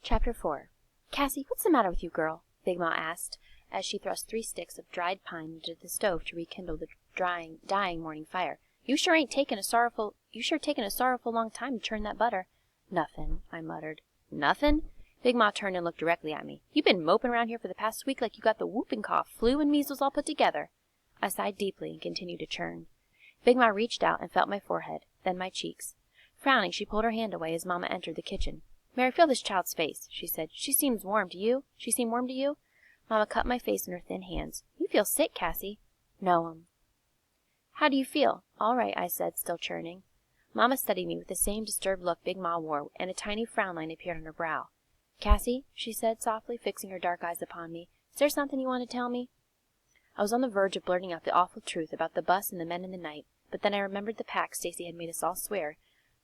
Chapter 4. "Cassie, what's the matter with you, girl?" Big Ma asked, as she thrust 3 sticks of dried pine into the stove to rekindle the dying morning fire. "You sure taking a sorrowful long time to churn that butter." "Nothin'," I muttered. "Nothin'?" Big Ma turned and looked directly at me. "You been moping around here for the past week like you got the whooping cough, flu, and measles all put together." I sighed deeply and continued to churn. Big Ma reached out and felt my forehead, then my cheeks. Frowning, she pulled her hand away as Mama entered the kitchen. "Mary, feel this child's face," she said. She seem warm to you?" Mama cut my face in her thin hands. "You feel sick, Cassie." "No, How do you feel?" "All right," I said, still churning. Mama studied me with the same disturbed look Big Ma wore, and a tiny frown line appeared on her brow. "Cassie," she said softly, fixing her dark eyes upon me, "is there something you want to tell me?" I was on the verge of blurting out the awful truth about the bus and the men in the night, but then I remembered the pact Stacy had made us all swear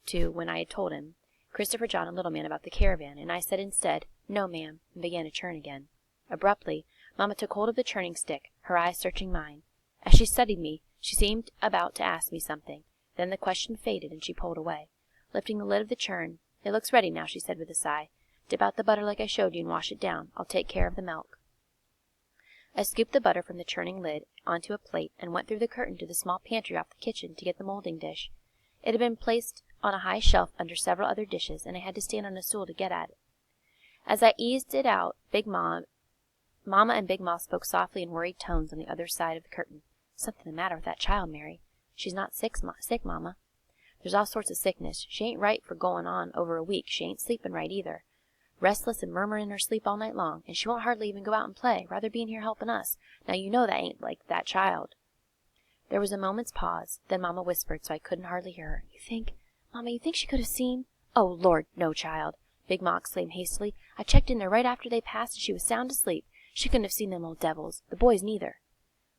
to when I had told him, Christopher John and Little Man, about the caravan, and I said instead, "No, ma'am," and began to churn again. Abruptly, Mama took hold of the churning stick, her eyes searching mine. As she studied me, she seemed about to ask me something. Then the question faded, and she pulled away. Lifting the lid of the churn, "It looks ready now," she said with a sigh. "Dip out the butter like I showed you and wash it down. I'll take care of the milk." I scooped the butter from the churning lid onto a plate and went through the curtain to the small pantry off the kitchen to get the molding dish. It had been placed on a high shelf under several other dishes, and I had to stand on a stool to get at it. As I eased it out, Mama and Big Ma spoke softly in worried tones on the other side of the curtain. "Something the matter with that child, Mary." "She's not sick, Mama." "There's all sorts of sickness. She ain't right for going on over a week. She ain't sleeping right either. Restless and murmuring in her sleep all night long, and she won't hardly even go out and play, rather being here helping us. Now you know that ain't like that child." There was a moment's pause, then Mama whispered so I couldn't hardly hear her. Mama, you think she could have seen?" "Oh, Lord, no, child," Big Ma exclaimed hastily. "I checked in there right after they passed, and she was sound asleep. She couldn't have seen them old devils. The boys neither."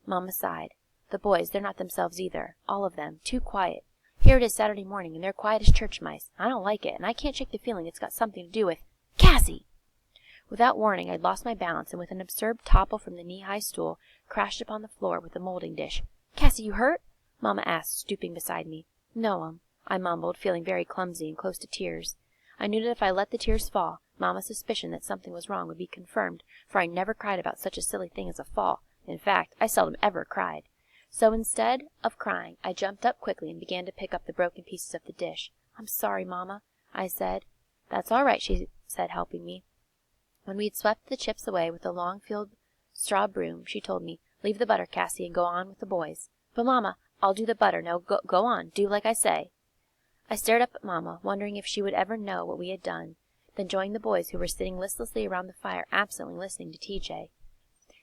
Mama sighed. "The boys, they're not themselves either. All of them. Too quiet. Here it is Saturday morning, and they're quiet as church mice. I don't like it, and I can't shake the feeling it's got something to do with Cassie!" Without warning, I'd lost my balance, and with an absurd topple from the knee-high stool, crashed upon the floor with the molding dish. "Cassie, you hurt?" Mama asked, stooping beside me. "No, I mumbled, feeling very clumsy and close to tears. I knew that if I let the tears fall, Mama's suspicion that something was wrong would be confirmed, for I never cried about such a silly thing as a fall. In fact, I seldom ever cried. So instead of crying, I jumped up quickly and began to pick up the broken pieces of the dish. "I'm sorry, Mama," I said. "That's all right," she said, helping me. When we had swept the chips away with the long-filled straw broom, she told me, "Leave the butter, Cassie, and go on with the boys." "But, Mama, I'll do the butter. No, go on. Do like I say." I stared up at Mama, wondering if she would ever know what we had done, then joined the boys, who were sitting listlessly around the fire, absently listening to TJ.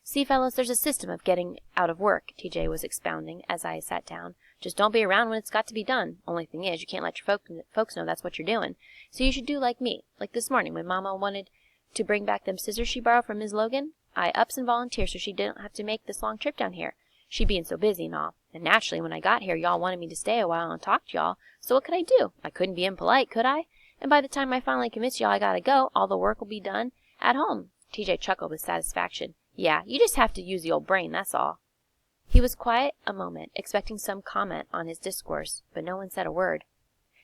"See, fellows, there's a system of getting out of work," TJ was expounding as I sat down. "Just don't be around when it's got to be done. Only thing is, you can't let your folks know that's what you're doing. So you should do like me. Like this morning, when Mama wanted to bring back them scissors she borrowed from Mis' Logan, I ups and volunteered so she didn't have to make this long trip down here, she being so busy and all. And naturally, when I got here, y'all wanted me to stay a while and talk to y'all. So what could I do? I couldn't be impolite, could I? And by the time I finally convince y'all I gotta go, all the work will be done at home." TJ chuckled with satisfaction. "Yeah, you just have to use the old brain, that's all." He was quiet a moment, expecting some comment on his discourse, but no one said a word.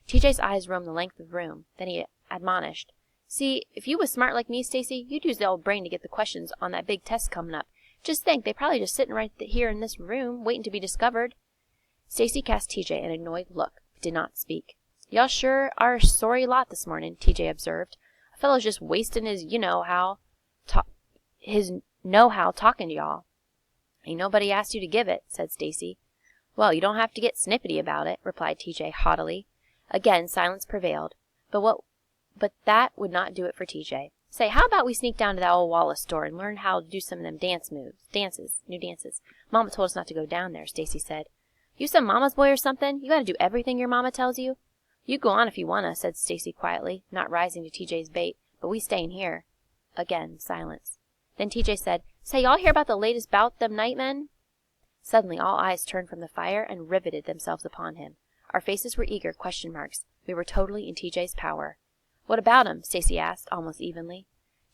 TJ's eyes roamed the length of the room. Then he admonished, "See, if you was smart like me, Stacy, you'd use the old brain to get the questions on that big test coming up. Just think, they probably just sitting right here in this room, waiting to be discovered." Stacy cast TJ an annoyed look, but did not speak. "Y'all sure are a sorry lot this morning," TJ observed. "A fellow's just wasting his know-how talking to y'all." "Ain't nobody asked you to give it," said Stacy. "Well, you don't have to get snippety about it," replied TJ haughtily. Again silence prevailed, but that would not do it for TJ. "Say, how about we sneak down to that old Wallace store and learn how to do some of them new dances? Mama told us not to go down there," Stacy said. "You some mama's boy or something? You gotta do everything your mama tells you?" "You go on if you wanna," said Stacy quietly, not rising to TJ's bait, "but we stayin' here." Again silence. Then TJ said, "Say, y'all hear about the latest bout them night men?" Suddenly all eyes turned from the fire and riveted themselves upon him. Our faces were eager question marks. We were totally in TJ's power. "What about 'em?" Stacy asked, almost evenly.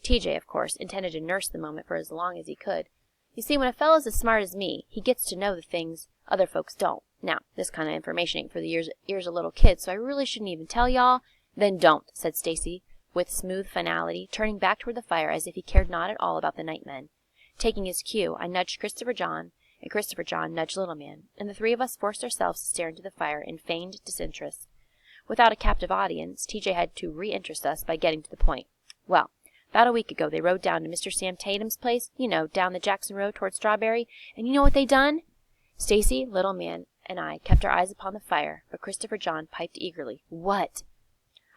TJ, of course, intended to nurse the moment for as long as he could. "You see, when a fellow's as smart as me, he gets to know the things other folks don't. Now, this kind of information ain't for the ears of little kids, so I really shouldn't even tell y'all." "Then don't," said Stacy, with smooth finality, turning back toward the fire as if he cared not at all about the nightmen. Taking his cue, I nudged Christopher John, and Christopher John nudged Little Man, and the three of us forced ourselves to stare into the fire in feigned disinterest. Without a captive audience, TJ had to re-interest us by getting to the point. Well, about a week ago they rode down to Mr. Sam Tatum's place, down the Jackson Road toward Strawberry, and you know what they done? Stacy, Little Man, and I kept our eyes upon the fire, but Christopher John piped eagerly. What?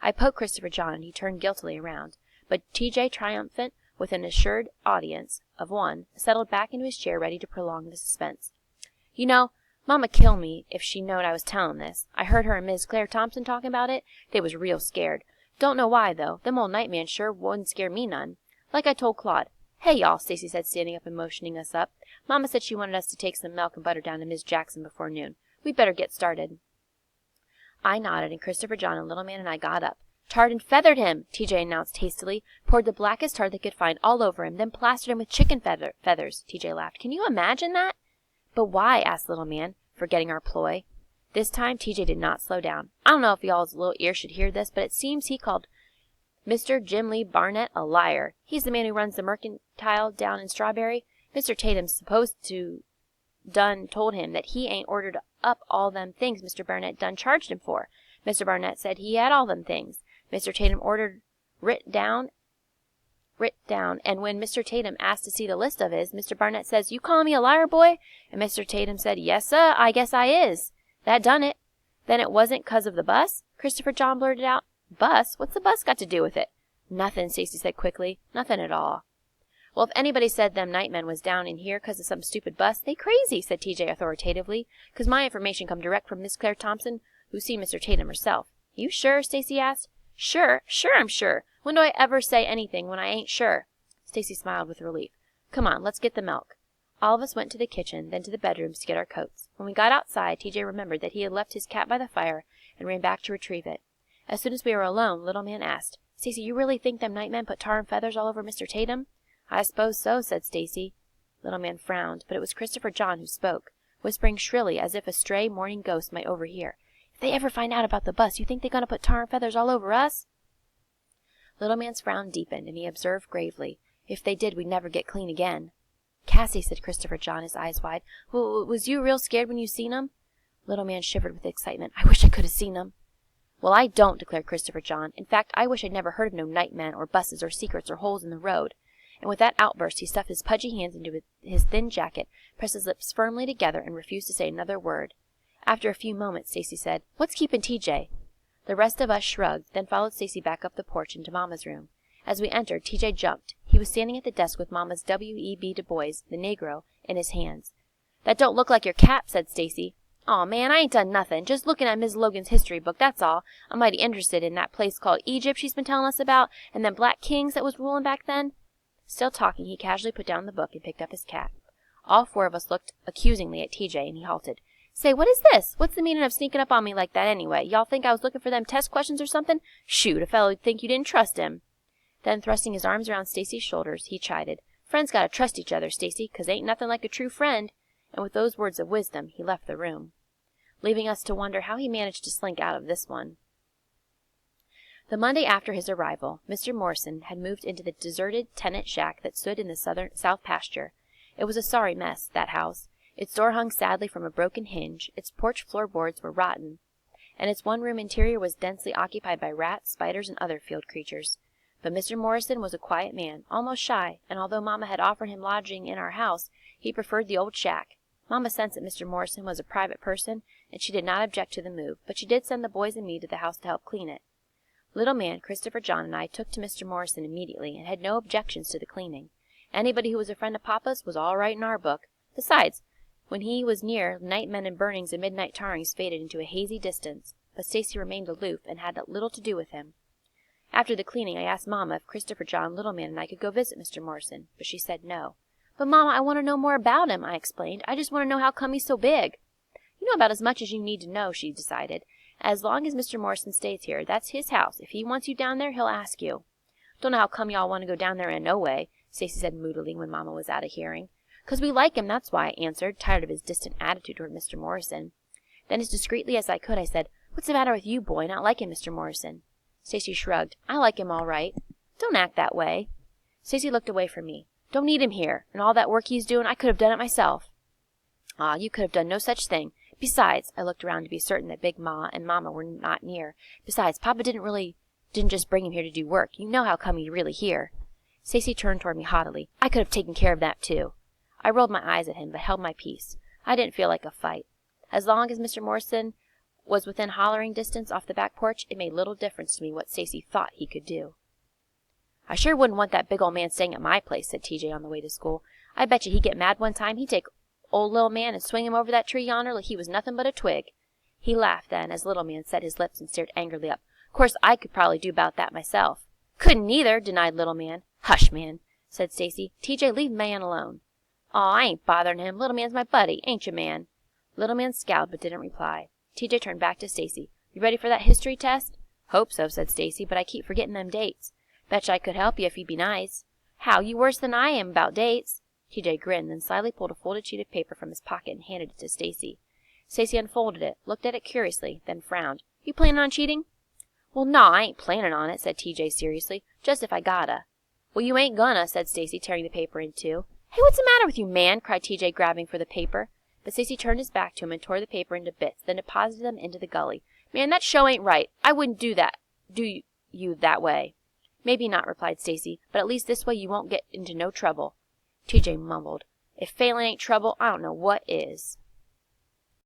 I poked Christopher John, and he turned guiltily around, but TJ, triumphant, with an assured audience of one, settled back into his chair ready to prolong the suspense. Mama kill me if she knowed I was tellin' this. I heard her and Mis' Claire Thompson talking about it. They was real scared. Don't know why, though. Them old nightmans sure wouldn't scare me none. Like I told Claude. Hey, y'all, Stacy said, standing up and motioning us up. Mama said she wanted us to take some milk and butter down to Mis' Jackson before noon. We'd better get started. I nodded, and Christopher John and Little Man and I got up. Tarred and feathered him, TJ announced hastily. Poured the blackest tar they could find all over him, then plastered him with chicken feathers, TJ laughed. Can you imagine that? But why? Asked Little Man, forgetting our ploy. This time, TJ did not slow down. I don't know if y'all's little ears should hear this, but it seems he called Mr. Jim Lee Barnett a liar. He's the man who runs the mercantile down in Strawberry. Mr. Tatum's supposed to done told him that he ain't ordered up all them things Mr. Barnett done charged him for. Mr. Barnett said he had all them things. Mr. Tatum ordered writ down, and when Mr. Tatum asked to see the list of his, Mr. Barnett says, "You calling me a liar, boy?" And Mr. Tatum said, "Yes, sir, I guess I is." That done it. Then it wasn't 'cause of the bus? Christopher John blurted out. Bus? What's the bus got to do with it? Nothing, Stacy said quickly. Nothing at all. Well, if anybody said them nightmen was down in here 'cause of some stupid bus, they crazy, said TJ authoritatively, 'cause my information come direct from Miss Claire Thompson, who seen Mr. Tatum herself. You sure? Stacy asked. Sure I'm sure. When do I ever say anything when I ain't sure? Stacy smiled with relief. Come on, let's get the milk. All of us went to the kitchen, then to the bedrooms to get our coats. When we got outside, TJ remembered that he had left his cap by the fire and ran back to retrieve it. As soon as we were alone, Little Man asked, Stacy, you really think them nightmen put tar and feathers all over Mr. Tatum? I suppose so, said Stacy. Little Man frowned, but it was Christopher John who spoke, whispering shrilly as if a stray morning ghost might overhear. If they ever find out about the bus, you think they're going to put tar and feathers all over us? Little Man's frown deepened, and he observed gravely, if they did, we'd never get clean again. Cassie, said Christopher John, his eyes wide, was you real scared when you seen 'em? Little Man shivered with excitement. I wish I could have seen 'em. Well, I don't, declared Christopher John. In fact, I wish I'd never heard of no nightmen or buses or secrets or holes in the road. And with that outburst, he stuffed his pudgy hands into his thin jacket, pressed his lips firmly together, and refused to say another word. After a few moments, Stacy said, What's keeping TJ? The rest of us shrugged, then followed Stacy back up the porch into Mama's room. As we entered, TJ jumped. He was standing at the desk with Mama's W.E.B. Du Bois, the Negro, in his hands. That don't look like your cap, said Stacy. Aw, man, I ain't done nothing. Just looking at Miss Logan's history book, that's all. I'm mighty interested in that place called Egypt she's been telling us about, and them black kings that was ruling back then. Still talking, he casually put down the book and picked up his cap. All four of us looked accusingly at TJ, and he halted. Say, what is this? What's the meaning of sneaking up on me like that anyway? Y'all think I was looking for them test questions or something? Shoot, a fellow'd think you didn't trust him. Then, thrusting his arms around Stacy's shoulders, he chided. Friends gotta trust each other, Stacy, 'cause ain't nothing like a true friend. And with those words of wisdom, he left the room, leaving us to wonder how he managed to slink out of this one. The Monday after his arrival, Mr. Morrison had moved into the deserted tenant shack that stood in the south pasture. It was a sorry mess, that house. Its door hung sadly from a broken hinge, its porch floorboards were rotten, and its one-room interior was densely occupied by rats, spiders, and other field creatures. But Mr. Morrison was a quiet man, almost shy, and although Mama had offered him lodging in our house, he preferred the old shack. Mama sensed that Mr. Morrison was a private person, and she did not object to the move, but she did send the boys and me to the house to help clean it. Little Man, Christopher John, and I took to Mr. Morrison immediately, and had no objections to the cleaning. Anybody who was a friend of Papa's was all right in our book. Besides, when he was near, nightmen and burnings and midnight tarrings faded into a hazy distance, but Stacy remained aloof and had little to do with him. After the cleaning, I asked Mama if Christopher John, Little Man, and I could go visit Mr. Morrison, but she said no. But, Mama, I want to know more about him, I explained. I just want to know how come he's so big. You know about as much as you need to know, she decided. As long as Mr. Morrison stays here, that's his house. If he wants you down there, he'll ask you. Don't know how come y'all want to go down there in no way, Stacy said moodily when Mama was out of hearing. 'Cause we like him, that's why, I answered, tired of his distant attitude toward Mr. Morrison. Then as discreetly as I could, I said, What's the matter with you, boy, not liking Mr. Morrison? Stacy shrugged. I like him all right. Don't act that way. Stacy looked away from me. Don't need him here, and all that work he's doing, I could have done it myself. Ah, you could have done no such thing. Besides, I looked around to be certain that Big Ma and Mama were not near. Besides, Papa didn't just bring him here to do work. You know how come he's really here. Stacy turned toward me haughtily. I could have taken care of that, too. I rolled my eyes at him, but held my peace. I didn't feel like a fight. As long as Mr. Morrison was within hollering distance off the back porch, it made little difference to me what Stacy thought he could do. I sure wouldn't want that big old man staying at my place, said TJ on the way to school. I bet you he'd get mad one time. He'd take old little man and swing him over that tree yonder like he was nothing but a twig. He laughed then, as little man set his lips and stared angrily up. Of course, I could probably do about that myself. Couldn't either, denied little man. Hush, man, said Stacy. TJ, leave man alone. Aw, I ain't bothering him. Little man's my buddy, ain't you, man? Little man scowled but didn't reply. TJ turned back to Stacy. You ready for that history test? Hope so, said Stacy, but I keep forgetting them dates. Betcha I could help you if you'd be nice. How, you worse than I am about dates? TJ grinned, then slyly pulled a folded sheet of paper from his pocket and handed it to Stacy. Stacy unfolded it, looked at it curiously, then frowned. You planning on cheating? Well, no, I ain't planning on it, said TJ seriously. Just if I gotta. Well, you ain't gonna, said Stacy, tearing the paper in two. Hey, what's the matter with you, man? Cried TJ, grabbing for the paper. But Stacy turned his back to him and tore the paper into bits, then deposited them into the gully. Man, that show ain't right. I wouldn't do that. Do you that way? Maybe not, replied Stacy, but at least this way you won't get into no trouble. TJ mumbled. If failing ain't trouble, I don't know what is.